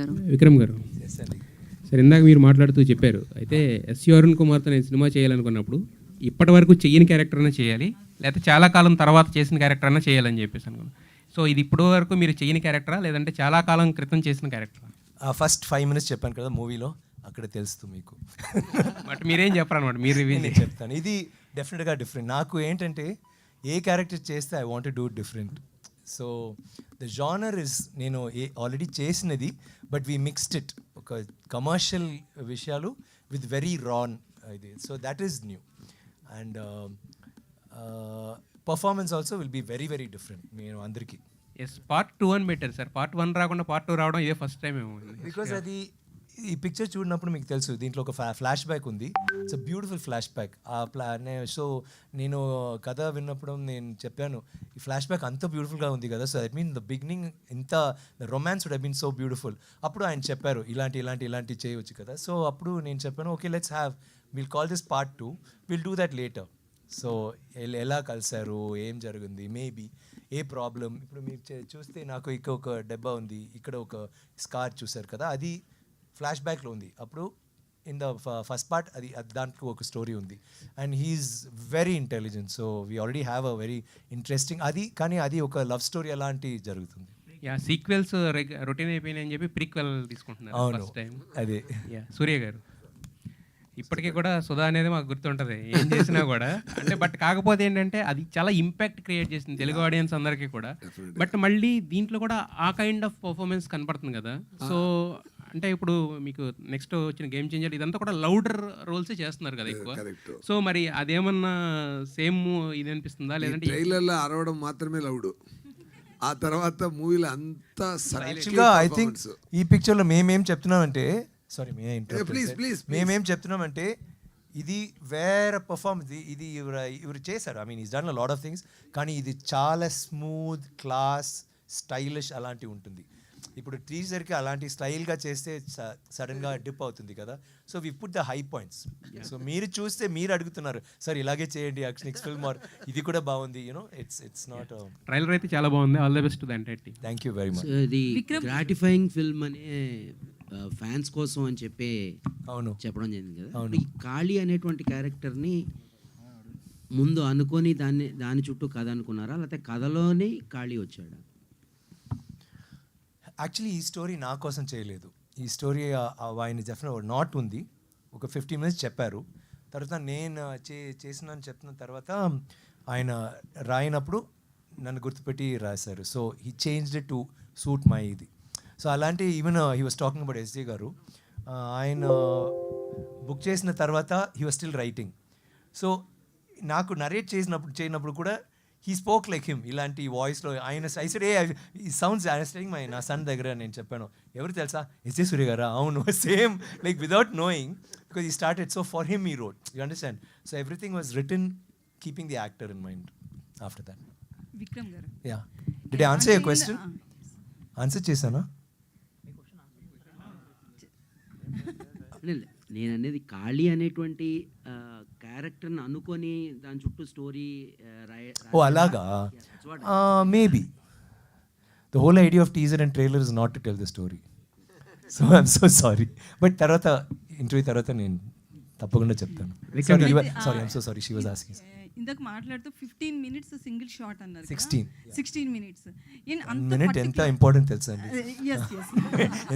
గారు. విక్రమ్ గారు, సరే ఇందాక మీరు మాట్లాడుతూ చెప్పారు, అయితే ఎస్సీ అరుణ్ కుమార్తో నేను సినిమా చేయాలనుకున్నప్పుడు ఇప్పటి వరకు చెయ్యని క్యారెక్టర్ అయినా చేయాలి, లేకపోతే చాలా కాలం తర్వాత చేసిన క్యారెక్టర్ అయినా చేయాలని చెప్పేసి అనుకున్నాను. సో ఇది ఇప్పటి వరకు మీరు చెయ్యని క్యారెక్టరా, లేదంటే చాలా కాలం క్రితం చేసిన క్యారెక్టరా? ఫస్ట్ 5 minutes చెప్పాను కదా మూవీలో, అక్కడ తెలుస్తుంది మీకు. బట్ మీరేం చెప్పరు అనమాట, మీరు రివీల్ నేను చెప్తాను. ఇది డెఫినెట్గా డిఫరెంట్. నాకు ఏంటంటే ఏ క్యారెక్టర్ చేస్తే I want do different. So the genre is నేను ఆల్రెడీ చేసినది, బట్ వీ మిక్స్డ్ ఇట్ ఒక కమర్షియల్ విషయాలు విత్ వెరీ రాన్ ఇది. So that is new and performance also will be very very different. నేను అందరికీ ఎస్ పార్ట్ 2 అని పెట్టారు sir. Part 1 రాకుండా పార్ట్ 2 రావడం ఇదే ఫస్ట్ టైం ఏమో. బికాజ్ అది ఈ పిక్చర్ చూడినప్పుడు మీకు తెలుసు, దీంట్లో ఒక ఫ్లాష్ బ్యాక్ ఉంది. It's a beautiful flash back. So నేను కథ విన్నప్పుడు నేను చెప్పాను, ఈ ఫ్లాష్ బ్యాక్ అంత బ్యూటిఫుల్గా ఉంది కదా, so that mean the beginning ఇంత romance would have been so beautiful. అప్పుడు ఆయన చెప్పారు ఇలాంటి చేయవచ్చు కదా. సో అప్పుడు నేను చెప్పాను, okay let's have, will call this part 2, will do that later. So ఎలా కలిసారు, ఏం జరిగింది, మేబీ ఏ ప్రాబ్లం. ఇప్పుడు మీరు చూస్తే నాకు ఇక్కడ ఒక దెబ్బ ఉంది, ఇక్కడ ఒక స్కార్ చూసారు కదా, అది ఫ్లాష్ బ్యాక్లో ఉంది. అప్పుడు ఇన్ ద ఫస్ట్ పార్ట్ అది దాంట్లో ఒక స్టోరీ ఉంది. And he is very intelligent. So we already have a very interesting అది, కానీ అది ఒక లవ్ స్టోరీ అలాంటి జరుగుతుంది. యా, సీక్వెల్స్ రొటీన్ అయిపోయినాయి అని చెప్పి ప్రీక్వెల్ తీసుకుంటున్నారు ఫస్ట్ టైం. అదే. యా, సూర్య గారు ఇప్పటికీ కూడా సుధా అనేది మాకు గుర్తుంటుంది ఏం చేసినా కూడా. అంటే బట్ కాకపోతే ఏంటంటే అది చాలా ఇంపాక్ట్ క్రియేట్ చేసింది తెలుగు ఆడియన్స్ అందరికీ కూడా. బట్ మళ్ళీ దీంట్లో కూడా ఆ కైండ్ ఆఫ్ పర్ఫార్మెన్స్ కనపడుతుంది కదా. సో అంటే ఇప్పుడు మీకు నెక్స్ట్ వచ్చిన గేమ్ చేంజర్ ఇదంతా కూడా లౌడర్ రోల్సే చేస్తున్నారు కదా ఎక్కువ. సో మరి అదేమన్నా సేమ్ ఇది అనిపిస్తుందా, లేదంటే ట్రైలర్లో అరవడం మాత్రమే లౌడ్, ఆ తర్వాత మూవీలో అంతా యాక్చువల్గా ఐ థింక్ ఈ పిక్చర్లో మేమేం చెప్తున్నామంటే, సారీ మేమేం చెప్తున్నామంటే ఇది వేరే పర్ఫార్మెన్స్. ఇది ఇవరు చేశారు, I mean is done a lot of things, కానీ ఇది చాలా స్మూత్, క్లాస్, స్టైలిష్ అలాంటివి ఉంటుంది. ఇప్పుడు టీజర్కి అలాంటి స్టైల్గా చేస్తే సడన్గా డిప్ అవుతుంది కదా. So we put the high points. సో మీరు చూస్తే మీరు అడుగుతున్నారు, సార్ ఇలాగే చేయండి నెక్స్ట్ ఫిల్మ్, ఆర్ ఇది కూడా బాగుంది, యూనో ఇట్స్ నాట్. ట్రైలర్ అయితే చాలా బాగుంది. All the best to the entire team. Thank you very much. ఇది గ్రాటిఫైయింగ్ ఫిల్మ్ అనే ఫ్యాన్స్ కోసం అని చెప్పి అవును చెప్పడం జరిగింది కదా. అవును. ఈ కాళీ అనేటువంటి క్యారెక్టర్ని ముందు అనుకొని దాని చుట్టూ కథ అనుకున్నారా, లేకపోతే కథలోనే కాళీ వచ్చాడా? యాక్చువల్లీ ఈ స్టోరీ నా కోసం చేయలేదు. ఈ స్టోరీ ఆయన డెఫినెట్ నాట్ ఉంది, ఒక 15 minutes చెప్పారు. తర్వాత నేను చేసినాను చెప్పిన తర్వాత ఆయన రాయినప్పుడు నన్ను గుర్తుపెట్టి రాశారు. So he changed it to suit my ఇది. సో అలాంటి even he was talking about SJ గారు, ఆయన బుక్ చేసిన తర్వాత he was still writing. So నాకు నరేట్ చేయనప్పుడు కూడా హీ స్పోక్ లైక్ హిమ్, ఇలాంటి వాయిస్లో. ఆయన ఐసెడ్ ఈ సౌండ్స్ ఐఎమ్ నా సన్ దగ్గర నేను చెప్పాను, ఎవరు తెలుసా, ఎస్జే సూర్య గారా, అవును, same like without knowing, because he started. So for him he wrote, you understand. So everything was written keeping the actor in mind. After that Vikram గారు, yeah, did I answer your question? Answer చేశానా? నేను అనేది కాళీ అనేటువంటి క్యారెక్టర్ని అనుకొని దాని చుట్టూ story ఓ అలాగా. Maybe the whole idea of teaser and trailer is not to tell the story. So I'm so sorry, but తర్వాత ఇంటర్వ్యూ తర్వాత నేను తప్పకుండా చెప్తాను. Sorry, I'm so sorry, she was asking. ఇందాక మాట్లాడుతూ 15 minutes సింగిల్ షాట్ అన్నారు. 16 minutes minute ఎంత important తెలుసా అండి?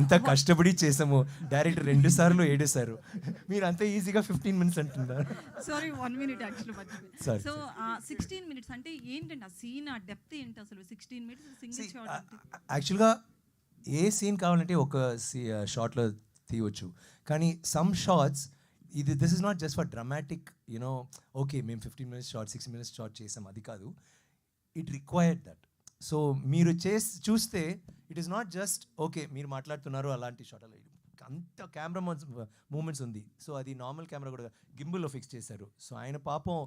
ఎంత కష్టపడి చేసాము. డైరెక్టర్ 2 సార్లు ఏడేశారు, మీరు అంత ఈజీగా 15 minutes అంటున్నారు. Sorry, 1 minute actually. So 16 minutes అంటే ఏంటండి ఆ సీన్, ఆ డెప్త్ ఏంటి అసలు? 16 minutes సింగిల్ షాట్. యాక్చువల్గా ఏ సీన్ కావాలంటే ఒక షార్ట్లో తీయవచ్చు, కానీ some shorts this is not just for dramatic, you know, okay మేము 15 minutes షార్ట్ 6 minutes షార్ట్ చేసాం, అది కాదు. It required that. సో మీరు చూస్తే it is not just okay మీరు మాట్లాడుతున్నారు అలాంటి షాట్, అలా అంత కెమెరా మూమెంట్స్ ఉంది. సో అది నార్మల్ కెమెరా కూడా గింబుల్లో ఫిక్స్ చేశారు. సో ఆయన పాపం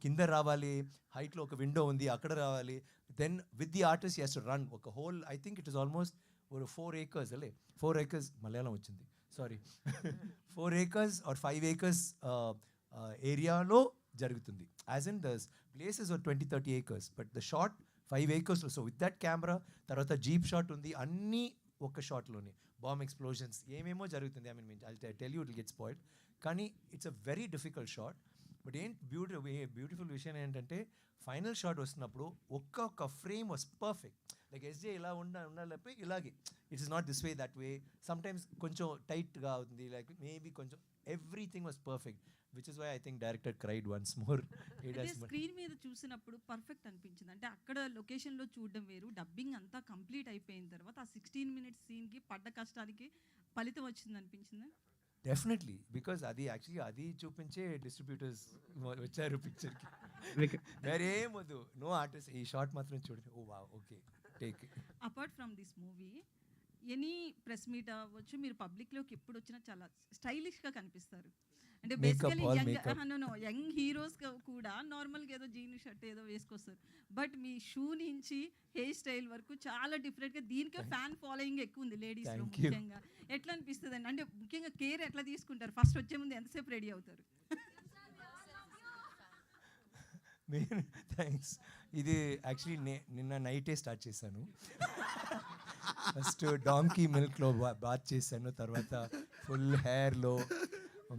కింద రావాలి, హైట్లో ఒక విండో ఉంది అక్కడ రావాలి, then with the artist he has to run ఒక whole, I think it is almost 4 acres అలే, 4 acres మలయాళం వచ్చింది, సారీ 4 acres or 5 acres ఏరియాలో జరుగుతుంది. As in the places 20-30 acres, but the short 5 acres. So with that camera, తర్వాత jeep shot ఉంది, అన్నీ ఒక్క షాట్లోనే బాంబ్ ఎక్స్ప్లోజన్స్ ఏమేమో జరుగుతుంది. I mean tell you it get spoiled. కానీ it's a very difficult shot. But beautiful విషయం ఏంటంటే ఫైనల్ షాట్ వస్తున్నప్పుడు ఒక్కొక్క frame was perfect. Like SJ ఇలా ఉండాలి ఇలాగే it's not this way that way. Sometimes కొంచెం టైట్గా అవుతుంది, లైక్ మేబీ కొంచెం everything was perfect, which is why I think director cried once more. Screen మీద చూసినప్పుడు పర్ఫెక్ట్ అనిపించింది. అంటే అక్కడ లొకేషన్లో చూడడం వేరు, డబ్బింగ్ అంతా కంప్లీట్ అయిపోయిన తర్వాత ఆ 16 minutes సీన్కి పడ్డ కష్టానికి ఫలితం వచ్చింది అనిపించింది. డెఫినెట్లీ, బికాజ్ అది యాక్చువల్లీ అది చూపించే డిస్ట్రిబ్యూటర్స్ వచ్చారు పిక్చర్కి. వేరేం వద్దు, నో ఆర్టిస్ట్, ఈ షార్ట్ మాత్రం చూడండి, ఓ వా okay take. Apart from this movie any press meet అవ్వచ్చు, మీరు పబ్లిక్లోకి ఎప్పుడు వచ్చినా చాలా స్టైలిష్గా కనిపిస్తారు. అంటే బేసికలీ యంగ్ హీరోస్ కూడా నార్మల్గా ఏదో జీన్స్ షర్ట్ ఏదో వేసుకొస్తారు, బట్ మీ షూ నుంచి హెయిర్ స్టైల్ వరకు చాలా డిఫరెంట్గా, దీనికే ఫ్యాన్ ఫాలోయింగ్ ఎక్కువ ఉంది లేడీస్లో ముఖ్యంగా. ఎట్లా అనిపిస్తుంది అండి? అంటే ముఖ్యంగా కేర్ ఎట్లా తీసుకుంటారు? ఫస్ట్ వచ్చే ముందు ఎంతసేపు రెడీ అవుతారు? థ్యాంక్స్. ఇది యాక్చువల్లీ నిన్న నైటే స్టార్ట్ చేశాను. ఫస్ట్ డాంకీ మిల్క్లో బాత్ చేశాను, తర్వాత ఫుల్ హెయిర్లో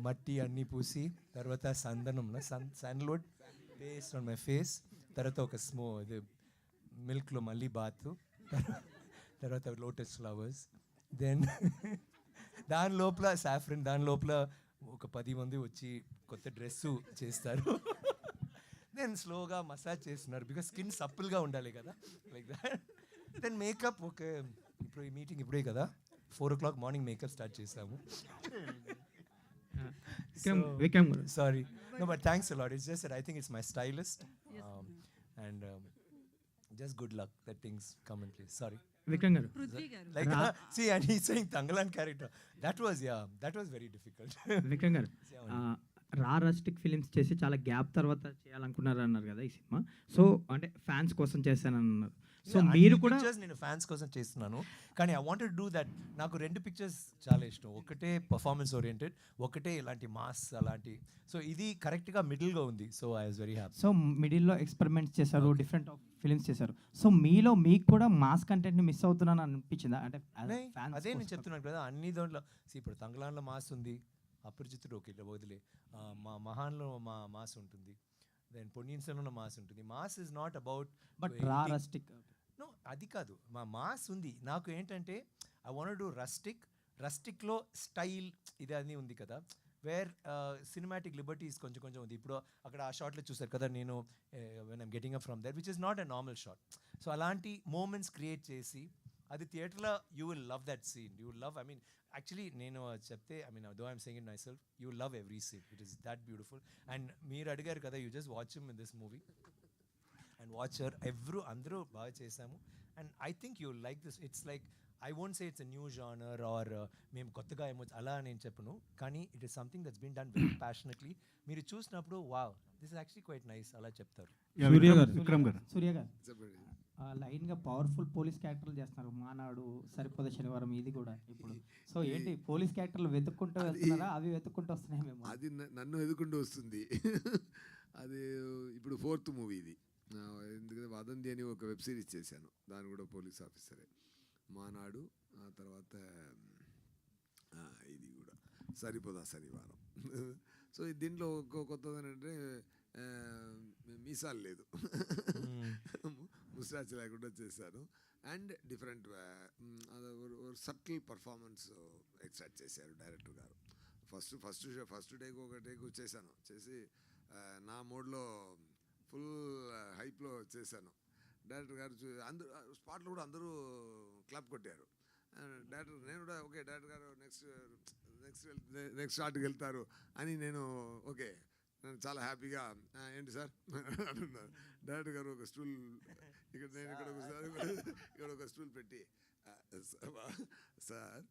మట్టి అన్నీ పూసి, తర్వాత సందనం సన్లోడ్ పేస్ట్ ఆన్ మై ఫేస్, తర్వాత ఒక ఇది మిల్క్లో మళ్ళీ బాత్, తర్వాత లోటస్ ఫ్లవర్స్, దెన్ దాని లోపల సాఫ్రన్, దాని లోపల ఒక 10 మంది వచ్చి కొత్త డ్రెస్సు చేస్తారు. దెన్ స్లోగా మసాజ్ చేస్తున్నారు, బికాస్ స్కిన్ సప్పుల్గా ఉండాలి కదా, like that. Then makeup okay, ఇప్పుడు ఈ మీటింగ్ ఇప్పుడే కదా, 4 o'clock మార్నింగ్ మేకప్ స్టార్ట్ చేసాము. Sorry. No, but thanks a lot. It's just that I think it's my stylist. And just good luck that things come in place. Sorry. Vikram గారు, పృథ్వీ గారు Like, see, and he's saying Tangalan character. That was very difficult. Vikram గారు, rustic films చేసి చాలా gap తర్వాత చేయాలనుకున్నారు అన్నారు కదా ఈ సినిమా. సో అంటే ఫ్యాన్స్ కోసం చేశానన్నారు. సో మీరు కూడా నేను ఫ్యాన్స్ కోసం చేస్తున్నాను, కానీ ఐ వాంటెడ్ డూ దట్. నాకు 2 పిక్చర్స్ చాలా ఇష్టం, ఒకటే పర్ఫార్మెన్స్ ఓరియంటెడ్, ఒకటే ఇలాంటి మాస్ అలాంటి. సో ఇది కరెక్ట్గా మిడిల్గా ఉంది. So I was very happy. So మిడిల్లో ఎక్స్పెరిమెంట్స్ చేశారు, డిఫరెంట్ ఫిలిమ్స్ చేశారు. సో మీలో మీకు కూడా మాస్ కంటెంట్ని మిస్ అవుతున్నాను అనిపించిందా? అంటే అదే నేను చెప్తున్నాను కదా, అన్ని దాంట్లో ఇప్పుడు తంగలాన్లో మాస్ ఉంది, అపరిచితుడు ఓకే వదిలే, మా మహాన్లో మాస్ ఉంటుంది, దెన్ పొన్నియిన్ సెల్వన్లో మాస్ ఉంటుంది. Mass is not about but rustic no, అది కాదు. మా మాస్ ఉంది. నాకు ఏంటంటే ఐ వాంట్ డూ రస్టిక్లో స్టైల్ ఇది అన్నీ ఉంది కదా, వేర్ సినిమాటిక్ లిబర్టీస్ కొంచెం ఉంది. ఇప్పుడు అక్కడ ఆ షాట్లో చూసారు కదా, నేను when I'm getting up from that, which is not a normal shot. So అలాంటి మూమెంట్స్ క్రియేట్ చేసి అది థియేటర్లో you will love that scene, you will love. I mean actually నేను చెప్తే, I mean though I'm saying it myself, you love every scene. It is that beautiful. And మీరు అడిగారు కదా, you just watch him in this movie and watch her. అందరూ బాగా చేశాము. And I think you like this. It's like, I won't say it's a new genre or మేము కొత్తగా ఏమో అలా నేను చెప్పను, కానీ it is something that's been done very passionately. మీరు చూసినప్పుడు wow, this is actually quite nice అలా చెప్తారు. సూర్య గారు చెప్పండి. లైన్గా పవర్ఫుల్ పోలీస్ క్యారెక్టర్లు చేస్తున్నారు, మానాడు, సరిపోద శనివారం, ఇది కూడా ఇప్పుడు. సో ఏంటి పోలీస్ క్యారెక్టర్లు వెతుక్కుంటూ వెళ్తున్నారా, అవి వెతుక్కుంటూ వస్తున్నాయి? మేము అది నన్ను ఎదుకుంటూ వస్తుంది. అది ఇప్పుడు 4th మూవీ ఇది. ఎందుకంటే వదంతి అని ఒక వెబ్ సిరీస్ చేశాను, దాని కూడా పోలీస్ ఆఫీసరే. మానాడు, ఆ తర్వాత ఇది కూడా సరిపోదా శనివారం. సో దీంట్లో కొత్తది ఏంటంటే మీసాలు లేదు, ముస్టాచ్ లేకుండా చేశాను. And different subtle performance extract చేశారు డైరెక్టర్ గారు. ఫస్ట్ టేక్ ఒక టేక్ చేశాను, చేసి నా మోడ్లో ఫుల్ హైప్లో చేశాను. డైరెక్టర్ గారు అందరూ స్పాట్లో కూడా అందరూ క్లాప్ కొట్టారు. డైరెక్టర్ నేను కూడా ఓకే, డైరెక్టర్ గారు నెక్స్ట్ షాట్కి వెళ్తారు అని నేను ఓకే, నేను చాలా హ్యాపీగా ఏంటి సార్ అంటున్నారు. డైరెక్టర్ గారు ఒక స్టూల్ ఇక్కడ, నేను ఇక్కడ ఒక స్టూల్ పెట్టి, సార్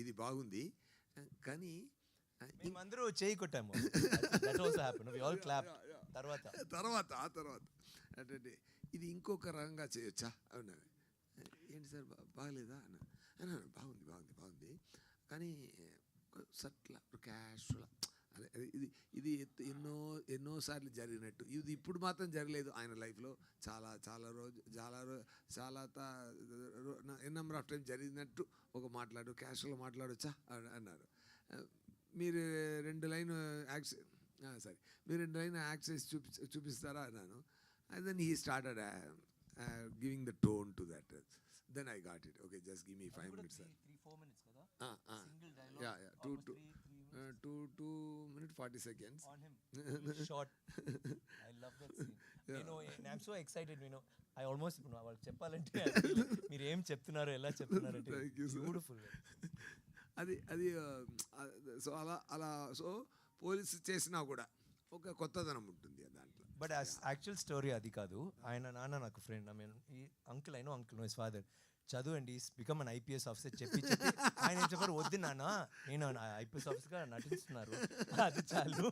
ఇది బాగుంది, కానీ మేమందరూ చేయి కొట్టాము. తర్వాత అంటే ఇది ఇంకొక రకంగా చేయొచ్చా అన్నారు. ఏంటి సార్ బాగలేదా అన్నాను. బాగుంది, కానీ సట్లా క్యాషువల్ ఇది ఇది ఎన్నోసార్లు జరిగినట్టు ఇది ఇప్పుడు మాత్రం జరగలేదు ఆయన లైఫ్లో. చాలా నెంబర్ ఆఫ్ టైం జరిగినట్టు ఒక క్యాషువల్గా మాట్లాడొచ్చా అన్నారు. మీరు 2 లైన్ యాక్ట్ చేసి చూపిస్తారా అన్నాను. And then he started giving the tone to that. Then I got it. Okay, just give me 5 minutes. 3-4 minutes కదా. Yeah, 2 minutes 40 seconds. On him. Short. I love that scene. Yeah. I'm so excited. I almost వాళ్ళు చెప్పాలంటే మీరు ఏం చెప్తున్నారు, ఎలా చెప్తున్నారు అంటే Thank you, sir. Beautiful. అది సో అలా సో పోలీసు చేసినా కూడా ఒక కొత్తదనం ఉంటుంది దాంట్లో. బట్ యాక్చువల్ స్టోరీ అది కాదు. ఆయన నాన్న నాకు ఫ్రెండ్. ఈ అంకుల్ నో హిస్ ఫాదర్ చదువండి, బికమ్ అన్ IPS ఆఫీసర్ చెప్పి ఆయన ఏం చెప్పారు, వద్దు నాన్న నేను IPS ఆఫీసర్గా నటిస్తున్నారు, అది చాలు.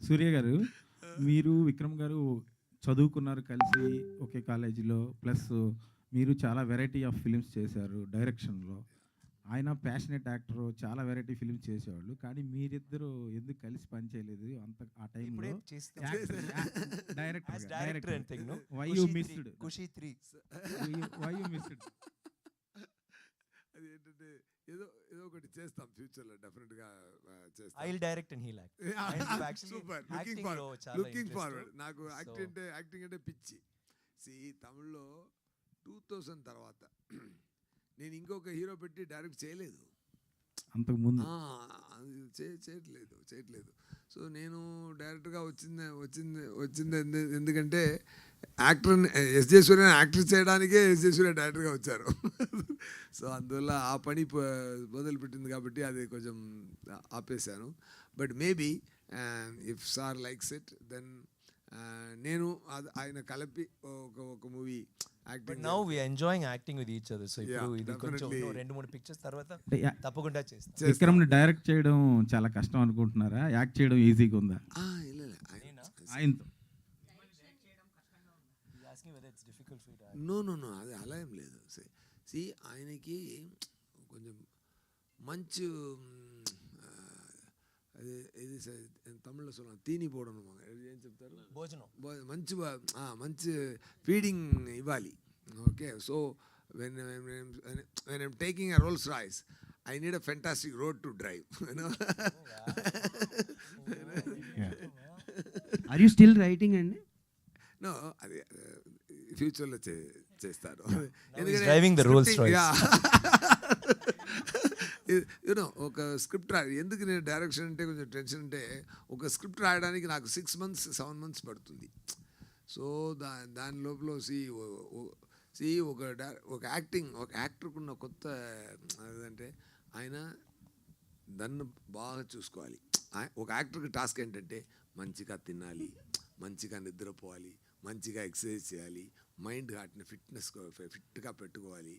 సూర్య గారు, మీరు విక్రమ్ గారు చదువుకున్నారు కలిసి ఒకే కాలేజీలో, ప్లస్ మీరు చాలా వెరైటీ ఆఫ్ ఫిలిమ్స్ చేశారు డైరెక్షన్లో. ఆయన ప్యాషనెట్ యాక్టర్, చాలా వెరైటీ ఫిలిమ్స్ చేసేవాళ్ళు. కానీ మీరిద్దరు ఎందుకు కలిసి పనిచేయలేదు అంత ఆ టైంలో? Director why you missed? Kushi 3 why you missed? అది ఏంటంటే ఏదో ఒకటి చేస్తాం ఫ్యూచర్లో, డెఫినెట్గా చేస్తాం. I will direct and he like. Super, looking forward. నాకు యాక్టింగ్ అంటే పిచ్చి. తమిళ్లో 2000 తర్వాత నేను ఇంకొక హీరో పెట్టి డైరెక్ట్ చేయలేదు, అంతకుముందు చేయట్లేదు. సో నేను డైరెక్ట్గా వచ్చింది ఎందుకంటే యాక్టర్ని ఎస్జే సూర్యని యాక్టర్ చేయడానికే ఎస్జే సూర్య డైరెక్టర్గా వచ్చారు. సో అందువల్ల ఆ పని మొదలుపెట్టింది కాబట్టి అది కొంచెం ఆపేశాను. But maybe if sir likes it then నేను ఆయన కలిపి ఒక movie But now we are enjoying acting with each other. So ఇప్పుడు ఇది కొంచెం 2-3 పిక్చర్స్ తర్వాత తప్పకుండా చేస్తాం. విక్రమ్ని డైరెక్ట్ చేయడం చాలా కష్టం అనుకుంటున్నారా? యాక్ట్ చేయడం ఈజీగా ఉందా? ఆయనతో నో అది అలా ఏం లేదు. ఆయనకి కొంచెం మంచి ఇది తమిళ్లో சொல்லலாம் తీని పోవడం ఏం చెప్తారు, భోజనం, మంచి ఫీడింగ్ ఇవ్వాలి. Okay, so when I'm taking a Rolls Royce, I need a fantastic road to drive. Are you still writing అండి? నో, అది ఫ్యూచర్లో చేస్తారు. Driving the Rolls Royce. ఒక స్క్రిప్ట్ ఎందుకు నేను డైరెక్షన్ అంటే కొంచెం టెన్షన్ అంటే, ఒక స్క్రిప్ట్ రాయడానికి నాకు 6 months 7 months పడుతుంది. సో దాని లోపల ఒక యాక్టర్కు ఉన్న కొత్త అదంటే ఆయన దాన్ని బాగా చూసుకోవాలి. ఒక యాక్టర్కి టాస్క్ ఏంటంటే మంచిగా తినాలి, మంచిగా నిద్రపోవాలి, మంచిగా ఎక్సర్సైజ్ చేయాలి, మైండ్ హార్ట్ని ఫిట్గా పెట్టుకోవాలి,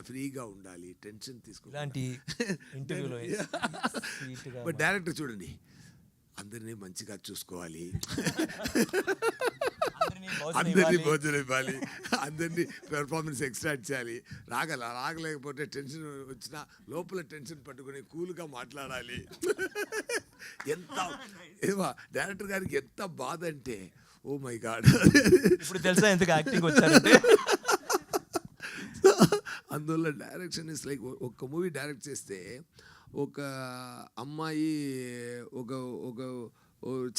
ఫ్రీగా ఉండాలి, టెన్షన్ తీసుకోవాలి. బట్ డైరెక్టర్ చూడండి, అందరినీ మంచిగా చూసుకోవాలి, అందరినీ భోజనం ఇవ్వాలి, అందరినీ పెర్ఫార్మెన్స్ ఎక్స్ట్రాక్ట్ చేయాలి. రాగలేకపోతే టెన్షన్ వచ్చినా లోపల టెన్షన్ పట్టుకుని కూల్గా మాట్లాడాలి. డైరెక్టర్ గారికి ఎంత బాధ అంటే, ఓ మై గాడ్, ఇప్పుడు తెలుసా ఎందుకు యాక్టింగ్ వచ్చారంటే. అందువల్ల డైరెక్షన్ ఇస్ లైక్, ఒక మూవీ డైరెక్ట్ చేస్తే ఒక అమ్మాయి ఒక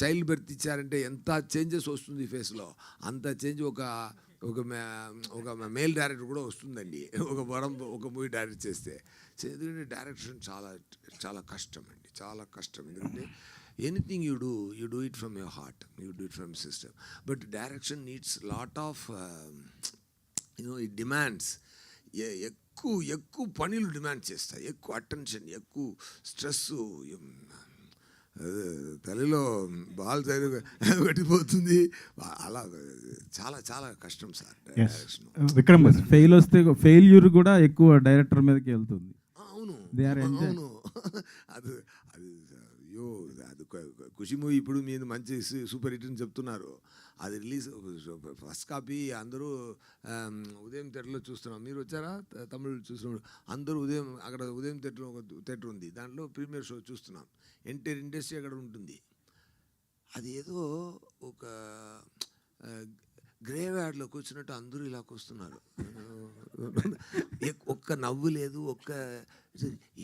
చైల్డ్ బర్త్ ఇచ్చారంటే ఎంత చేంజెస్ వస్తుంది ఫేస్లో, అంత చేంజ్ ఒక మేల్ డైరెక్టర్ కూడా వస్తుందండి ఒక మూవీ డైరెక్ట్ చేస్తే. ఎందుకంటే డైరెక్షన్ చాలా కష్టం అండి, చాలా కష్టం. ఎందుకంటే anything you do it from your heart, you do it from system. But direction needs lot of it demands ఎక్కువ పనులు డిమాండ్ చేస్తాయి, ఎక్కువ అటెన్షన్, ఎక్కువ స్ట్రెస్. తల్లిలో బాల్ పెట్టిపోతుంది, అలా చాలా కష్టం సార్ డైరెక్షన్. విక్రమ్ ఫెయిల్యూర్ కూడా ఎక్కువ డైరెక్టర్ మీదకి వెళ్తుంది. అవును, అది అయ్యో అది ఖుషి మూవీ ఇప్పుడు మీరు మంచి సూపర్ హిట్ అని చెప్తున్నారు. అది రిలీజ్ ఫస్ట్ కాపీ అందరూ ఉదయం థియేటర్లో చూస్తున్నాం. మీరు వచ్చారా? తమిళ్ చూస్తున్నాం అందరూ ఉదయం అక్కడ ఉదయం థియేటర్ ఒక థియేటర్ ఉంది, దాంట్లో ప్రీమియర్ షో చూస్తున్నాం. ఎంటైర్ ఇండస్ట్రీ అక్కడ ఉంటుంది. అది ఏదో ఒక గ్రేవ్ యార్డ్లో కూర్చున్నట్టు అందరూ ఇలా కూస్తున్నారు. ఒక్క నవ్వు లేదు, ఒక్క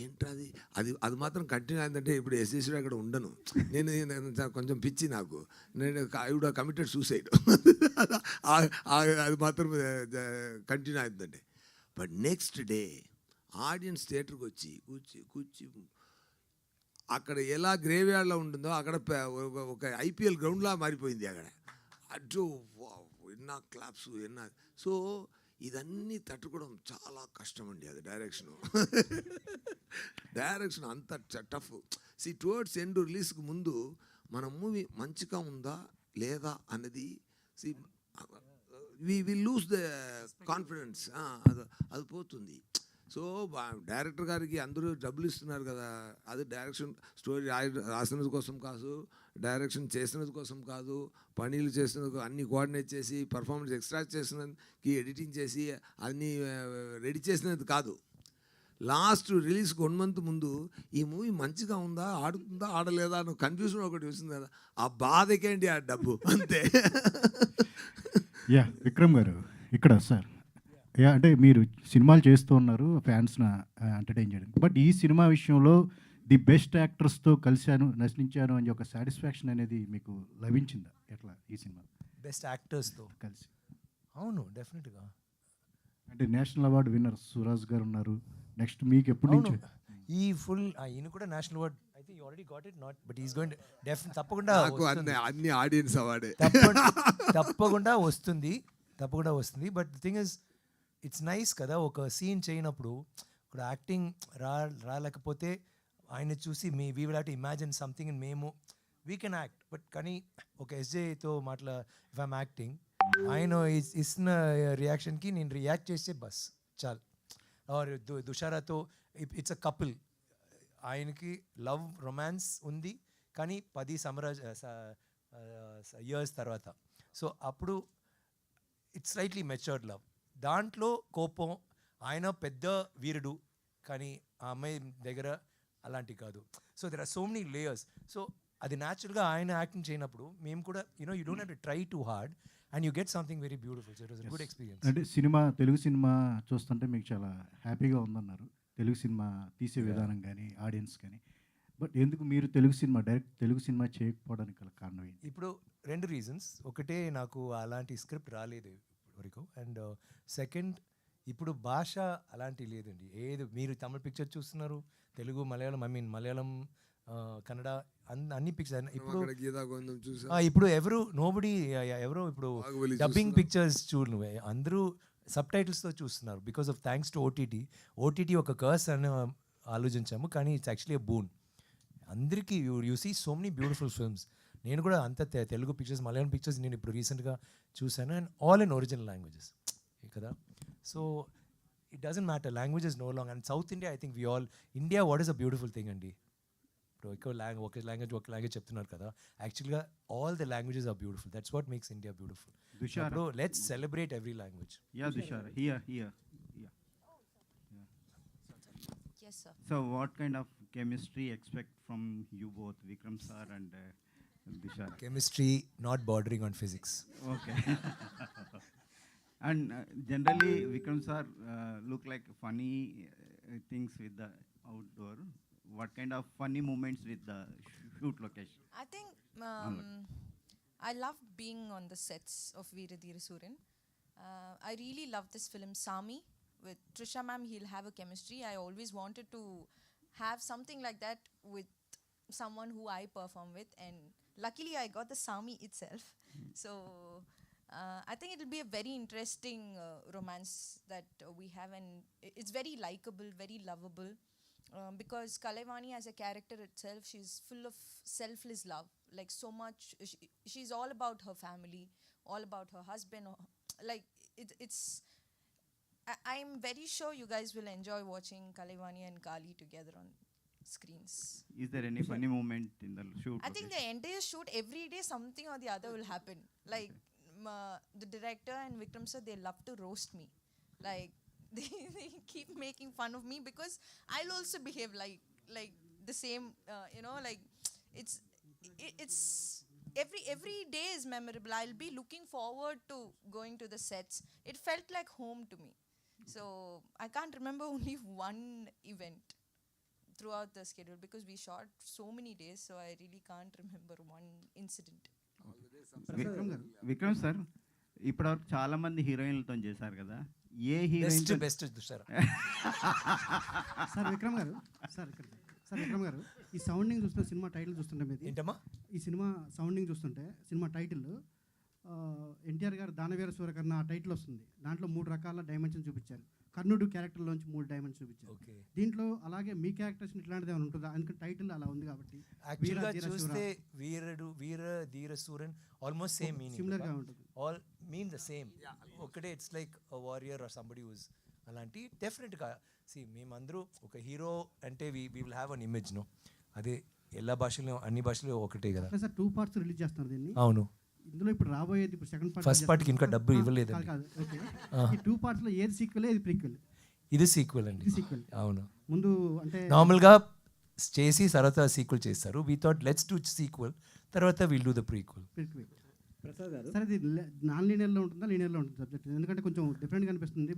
ఏంటది అది అది మాత్రం కంటిన్యూ అయిందంటే ఇప్పుడు ఎస్ఎస్సీ అక్కడ ఉండను నేను. కొంచెం పిచ్చి నాకు, నేను ఐ వుడ్ కమిటెడ్ సూసైడ్. అది మాత్రం కంటిన్యూ అవుతుందండి. బట్ నెక్స్ట్ డే ఆడియన్స్ థియేటర్కి వచ్చి కూర్చి అక్కడ ఎలా గ్రేవ్ యార్డ్లో ఉంటుందో అక్కడ ఒక ఐపీఎల్ గ్రౌండ్లా మారిపోయింది అక్కడ. అటు ఎన్నా క్లాప్స్ ఎన్నా. సో ఇదన్నీ తట్టుకోవడం చాలా కష్టం అండి. అది డైరెక్షన్ అంత టఫ్. టువర్డ్స్ ఎండ్ రిలీజ్కి ముందు మన మూవీ మంచిగా ఉందా లేదా అన్నది వి లూజ్ ద కాన్ఫిడెన్స్. అది పోతుంది. సో డైరెక్టర్ గారికి అందరూ డబ్బులు ఇస్తున్నారు కదా, అది డైరెక్షన్ స్టోరీ రాసినది కోసం కాదు, డైరెక్షన్ చేసినది కోసం కాదు, పనీలు చేసినందుకు అన్నీ కోఆర్డినేట్ చేసి పర్ఫార్మెన్స్ ఎక్స్ట్రాక్ట్ చేసినందుకు ఎడిటింగ్ చేసి అన్నీ రెడీ చేసినది కాదు. లాస్ట్ రిలీజ్కి 1 month ముందు ఈ మూవీ మంచిగా ఉందా, ఆడుతుందా, ఆడలేదా అని కన్ఫ్యూజన్ ఒకటి వస్తుంది కదా, ఆ బాధకేంటి ఆ డబ్బు అంతే. యా విక్రమ్ గారు ఇక్కడ సార్, యా అంటే మీరు సినిమాలు చేస్తూ ఉన్నారు ఫ్యాన్స్ని ఎంటర్టైన్ చేయడానికి, బట్ ఈ సినిమా విషయంలో ది బెస్ట్ యాక్టర్స్తో కలిశాను నశించాను అని ఒక సాటిస్ఫాక్షన్ అనేది మీకు లభించిందా ఎట్లా ఈ సినిమా? బెస్ట్ యాక్టర్స్తో కలిసి అవును, డెఫినెట్గా. అంటే నేషనల్ అవార్డు విన్నర్ సురాజ్ గారు ఉన్నారు. నెక్స్ట్ మీకు ఎప్పుడు నుంచి ఈ ఫుల్ ఈయన కూడా national award I think you already got it not, but is going definite తప్పకుండా అన్ని ఆడియన్స్ అవార్డే తప్పకుండా వస్తుంది. But the thing is it's nice కదా, ఒక సీన్ చేయనప్పుడు ఇప్పుడు యాక్టింగ్ రాలేకపోతే ఆయన చూసి we will have to imagine something and మేము వీ కెన్ యాక్ట్. బట్ కానీ ఒక ఎస్జేతో ఇఫ్ ఐమ్ యాక్టింగ్, ఆయన ఇస్తున్న రియాక్షన్కి నేను రియాక్ట్ చేస్తే బస్ చాలు. ఆర్ దుషారాతో ఇట్స్ అ కపుల్, ఆయనకి లవ్ రొమాన్స్ ఉంది కానీ 10 ఇయర్స్ తర్వాత. సో అప్పుడు ఇట్స్ స్లైట్లీ మెచ్యూర్డ్ లవ్. దాంట్లో కోపం, ఆయన పెద్ద వీరుడు కానీ ఆ అమ్మాయి దగ్గర అలాంటి కాదు. So there are so many layers. So అది న్యాచురల్గా ఆయన యాక్టింగ్ చేయనప్పుడు మేము కూడా you don't have to try too hard and you get something very beautiful. So it was a good experience. అంటే తెలుగు సినిమా చూస్తుంటే మీకు చాలా హ్యాపీగా ఉందన్నారు, తెలుగు సినిమా తీసే విధానం కానీ ఆడియన్స్ కానీ. బట్ ఎందుకు మీరు డైరెక్ట్ తెలుగు సినిమా చేయకపోవడానికి గల కారణం ఏంటి? ఇప్పుడు 2 reasons. ఒకటే, నాకు అలాంటి స్క్రిప్ట్ రాలేదు వరకు, అండ్ సెకండ్ ఇప్పుడు భాష అలాంటి లేదండి. ఏది మీరు తమిళ పిక్చర్ చూస్తున్నారు, తెలుగు, మలయాళం, మలయాళం, కన్నడ, అన్ని పిక్చర్ ఇప్పుడు ఎవరు ఇప్పుడు డబ్బింగ్ పిక్చర్స్ చూడను, అందరూ సబ్ టైటిల్స్తో చూస్తున్నారు. Because of thanks to OTT ఒక కర్స్ అని ఆలోచించాము, కానీ ఇట్స్ యాక్చువల్లీ ఎ బూన్. అందరికీ you see so many beautiful films. నేను కూడా అంత తెలుగు పిక్చర్స్, మలయాళం పిక్చర్స్ నేను ఇప్పుడు రీసెంట్గా చూశాను, and all in original languages కదా. So it doesn't matter, languages no long. And south India, I think India what is a beautiful thing అండి. ఇప్పుడు ఒక లాంగ్వేజ్ చెప్తున్నారు కదా, యాక్చువల్గా all the languages are beautiful. That's what makes India beautiful. So let's celebrate every language. Yeah, Dushar, here. Yeah. Yes, sir. So what kind of chemistry expect from you both, Vikram sir and Dushar? Chemistry not bordering on physics. Okay. And generally Vikram sir look like funny things with the outdoor. What kind of funny moments with the shoot location? I think I love being on the sets of Veeradhira Suran. I really love this film Sami with Trisha ma'am. He'll have a chemistry. I always wanted to have something like that with someone who I perform with, and luckily I got the Sami itself. So I think it'll be a very interesting romance that we have, and it's very likable, very lovable, because Kalaivani as a character itself, she's full of selfless love, like so much. She's all about her family, all about her husband. Like it's I'm very sure you guys will enjoy watching Kalaivani and Kali together on screens. Is there any funny moment in the shoot? I think the entire shoot, every day something or the other will happen. Like the director and Vikram sir, they love to roast me. Like they keep making fun of me because I'll also behave like the same. Like it's every day is memorable. I'll be looking forward to going to the sets. It felt like home to me. So I can't remember only one event throughout the schedule because we shot so many days, so I really can't remember one incident. Vikram sir ఇప్పటివరకు చాలా మంది హీరోయిన్లతో చేశారు కదా, ఏ heroine best చూసారా? Sir Vikram గారు, sir Vikram గారు, ఈ sounding చూస్తుంటే సినిమా టైటిల్ చూస్తుంటే మీది ఏంటమ్మా? ఈ సినిమా సౌండింగ్ చూస్తుంటే సినిమా టైటిల్ ఎన్టీఆర్ గారు దానవీర సూరకర్ణ ఆ టైటిల్ వస్తుంది. దాంట్లో 3 రకాల డైమెన్షన్ చూపించారు. కర్ణుడు క్యారెక్టర్లోంచి 3 డైమెన్షన్ చూపించారు. దీంట్లో అలాగే మీ క్యారెక్టర్స్ ఇట్లాంటిది ఏమైనా ఉంటుందా? అందుకని టైటిల్ అలా ఉంది కాబట్టి యాక్చువల్గా చూస్తే Veera Dheera Sooran almost same meaning, similar గా ఉంటుంది. All mean the same. ఒకటే it's like a warrior or somebody whose అలాంటి. డెఫినెట్గా మేమందరూ ఒక హీరో అంటే we will have an image. No, అదే ఎలా భాషలో అన్ని భాషలు ఒకటే కదా సార్. 2 పార్ట్స్ రిలీజ్ చేస్తున్నారు దీన్ని. అవును. ఇందులో ఇప్పుడు రాబోయేది ఇప్పుడు సెకండ్ పార్ట్. ఫస్ట్ పార్ట్కి ఇంకా డబ్బు ఇవ్వలేదు. ఓకే, ఈ 2 పార్ట్స్ లో ఏది సీక్వెల్, ఏది ప్రీక్వెల్? ఇది సీక్వెల్ అండి. సీక్వెల్. అవును. ముందు అంటే నార్మల్గా చేసి తర్వాత సీక్వెల్ చేస్తారు. We thought let's do sequel, తర్వాత will do the prequel. Prasad గారు, సార్ ఇది నాన్ లీనియర్లో ఉంటుందా, లీనియర్లో ఉంటుంది సబ్జెక్ట్? ఎందుకంటే కొంచెం డిఫరెంట్గా కనిపిస్తుంది,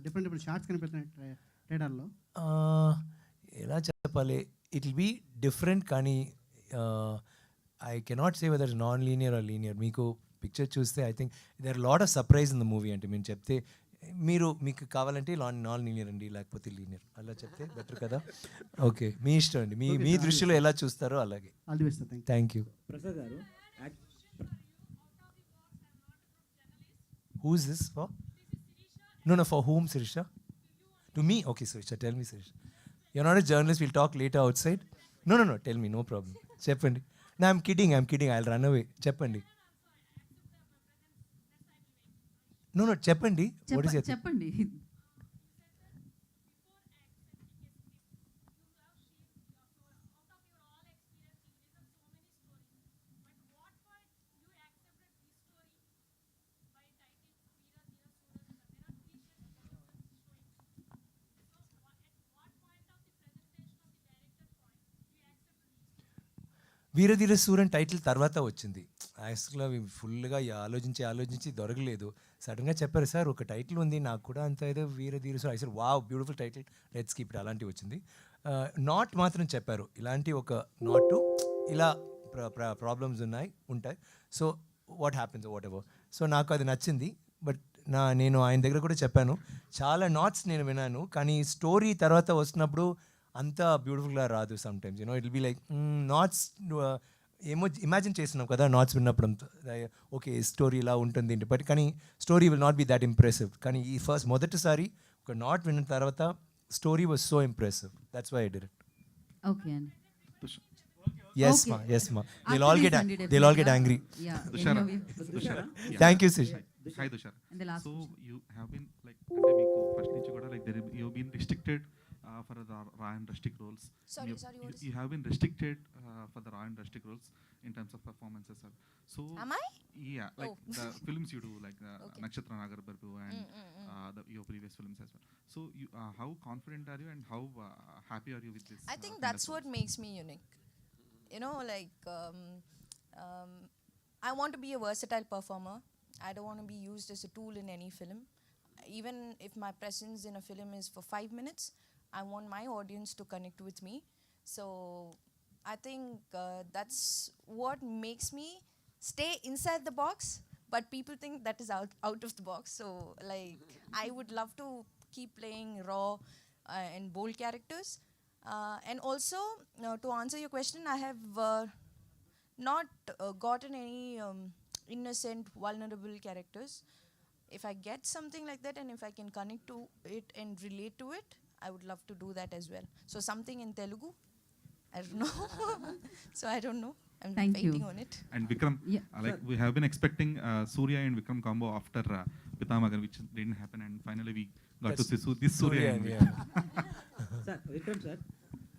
డిఫరెంట్ షార్ట్స్ కనిపిస్తున్నాయి ట్రేడర్లో. ఎలా చెప్పాలి, ఇట్ విల్ బీ డిఫరెంట్, కానీ I cannot say whether non linear or linear. మీకు పిక్చర్ చూస్తే I think there lot of surprise in the movie. అంటే మేము చెప్తే మీకు కావాలంటే నాన్ లీనియర్ అండి, లేకపోతే లీనియర్ అలా చెప్తే బెటర్ కదా. ఓకే, మీ ఇష్టం అండి, మీ దృష్టిలో ఎలా చూస్తారో అలాగే. All the best sir. Thank you. Prasad గారు, Who is this for? No, for whom, Sirisha? To me? Okay, Sirisha, tell me, Sirisha. You're not a journalist, we'll talk later outside. No, tell me, no problem. Cheppandi. No, I'm kidding, I'll run away. Cheppandi. No, cheppandi. What is it? చెప్పండి. Veera Dheera సూరన్ title తర్వాత వచ్చింది. యాక్చువల్గా ఫుల్గా ఆలోచించి దొరకలేదు. సడన్గా చెప్పారు, sir ఒక టైటిల్ ఉంది నాకు కూడా అంత ఏదో Veeradheera Sooran. I said wow, beautiful title, let's keep it. అలాంటివి వచ్చింది. నాట్ మాత్రం చెప్పారు, ఇలాంటి ఒక నాట్ ఇలా ప్రాబ్లమ్స్ ఉంటాయి. So what happens what ever. So నాకు అది నచ్చింది. బట్ నేను ఆయన దగ్గర కూడా చెప్పాను, చాలా నాట్స్ నేను విన్నాను, కానీ స్టోరీ తర్వాత వస్తున్నప్పుడు అంత బ్యూటిఫుల్గా రాదు. Sometimes it will be like knots ఏమో ఇమాజిన్ చేస్తున్నాం కదా నాట్స్ విన్నప్పుడు. ఓకే, స్టోరీ ఇలా ఉంటుంది ఏంటి, బట్ కానీ story will not be that impressive. కానీ ఈ మొదటిసారి ఒక నాట్ విన్న తర్వాత story was so impressive. That's why I did it. Okay అండి. Yes, ma. They'll all get angry. Tushara. Thank you, Sirisha. Hi, Tushara. And the last So question. you have been like, అంటే మీకు first నుంచి కూడా like you've been restricted for the raw and rustic roles. Sorry, what is You have been restricted for the raw and rustic roles in terms of performances, sir. So Am I? Yeah, like Oh. the films you do, like Okay. Nakshatra Nagarbarbu and your previous films as well. So you, how confident are you and how happy are you with this? I think that's what makes me unique. I want to be a versatile performer. I don't want to be used as a tool in any film. Even if my presence in a film is for 5 minutes, I want my audience to connect with me. So I think that's what makes me stay inside the box, but people think that is out of the box. So like I would love to keep playing raw and bold characters. And also, to answer your question, I have not gotten any innocent, vulnerable characters. If I get something like that and if I can connect to it and relate to it, I would love to do that as well. So something in Telugu, I don't know. So I don't know. I'm Thank waiting you. on it. And Vikram, Yeah. like we have been expecting Surya and Vikram combo after Pitamagan, which didn't happen, and finally we got to see this Surya and Vikram. Sir Vikram sir,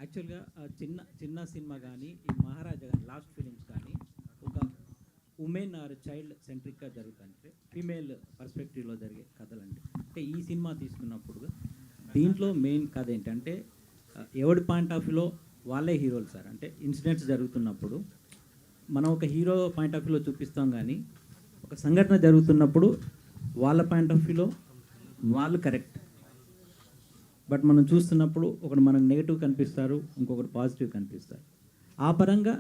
యాక్చువల్గా చిన్న చిన్న cinema కానీ ఈ మహారాజా కానీ last films కానీ ఒక women are child సెంట్రిక్గా జరుగుతుంటే female పర్స్పెక్టివ్లో జరిగే కథలండి. అంటే ఈ సినిమా తీసుకున్నప్పుడు దీంట్లో మెయిన్ కథ ఏంటంటే ఎవడి పాయింట్ ఆఫ్ వ్యూలో వాళ్ళే హీరోలు సార్. అంటే ఇన్సిడెంట్స్ జరుగుతున్నప్పుడు మనం ఒక హీరో పాయింట్ ఆఫ్ వ్యూలో చూపిస్తాం, కానీ ఒక సంఘటన జరుగుతున్నప్పుడు వాళ్ళ పాయింట్ ఆఫ్ వ్యూలో వాళ్ళు కరెక్ట్. బట్ మనం చూస్తున్నప్పుడు ఒకటి మనకు నెగిటివ్ కనిపిస్తారు, ఇంకొకటి పాజిటివ్ కనిపిస్తారు. ఆ పరంగా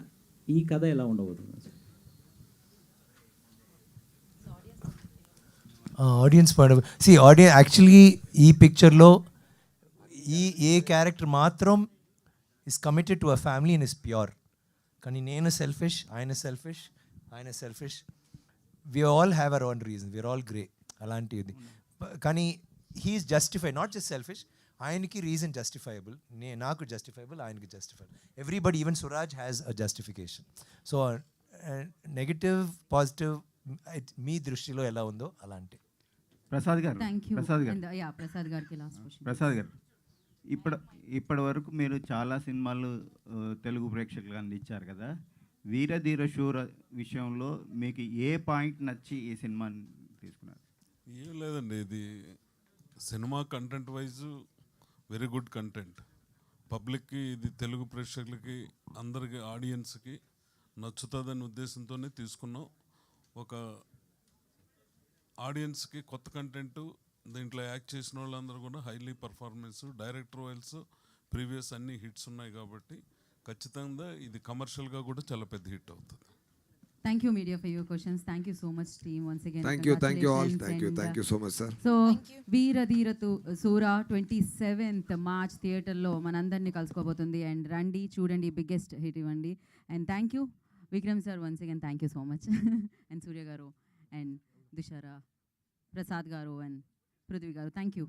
ఈ కథ ఎలా ఉండబోతుంది సార్? ఆడియన్స్ ఆడియన్స్ యాక్చువల్లీ ఈ పిక్చర్లో ఏ క్యారెక్టర్ మాత్రం is committed to a family and is pure. కానీ నేను సెల్ఫిష్, ఆయన selfish. We all have our own reason, we're all grey అలాంటిది. కానీ he's justify, not just selfish. ఆయనకి రీజన్ జస్టిఫైబుల్, నాకు జస్టిఫైబుల్, ఆయనకి justifiable. Everybody, even Suraj has a justification. So negative positive మీ దృష్టిలో ఎలా ఉందో అలాంటి. ప్రసాద్ గారు, ప్రసాద్ గారు ఇప్పటి వరకు మీరు చాలా సినిమాలు తెలుగు ప్రేక్షకులకు అందించారు కదా. వీరధీర శూర విషయంలో మీకు ఏ పాయింట్ నచ్చి ఈ సినిమాని తీసుకున్నారు? ఏం లేదండి, ఇది cinema content wise very good content. పబ్లిక్కి, ఇది తెలుగు ప్రేక్షకులకి, అందరికి ఆడియన్స్కి నచ్చుతుందనే ఉద్దేశంతోనే తీసుకున్నాం. ఒక ఆడియన్స్కి కొత్త కంటెంట్, దీంట్లో యాక్ట్ చేసిన వాళ్ళందరూ కూడా highly performance, director vials previous అన్ని హిట్స్ ఉన్నాయి కాబట్టి ఖచ్చితంగా ఇది కమర్షియల్గా కూడా చాలా పెద్ద హిట్ అవుతుంది. Thank you media for your questions. Thank you so much team once again. Thank you all. Thank you so much sir. So Veeradhira Sura 27th March theater lo manandarni kaluskobotundi and randi chudandi biggest hit ivandi. And thank you Vikram sir once again, thank you so much. And Surya garu and Dushara, Prasad garu and Prithvi garu, thank you.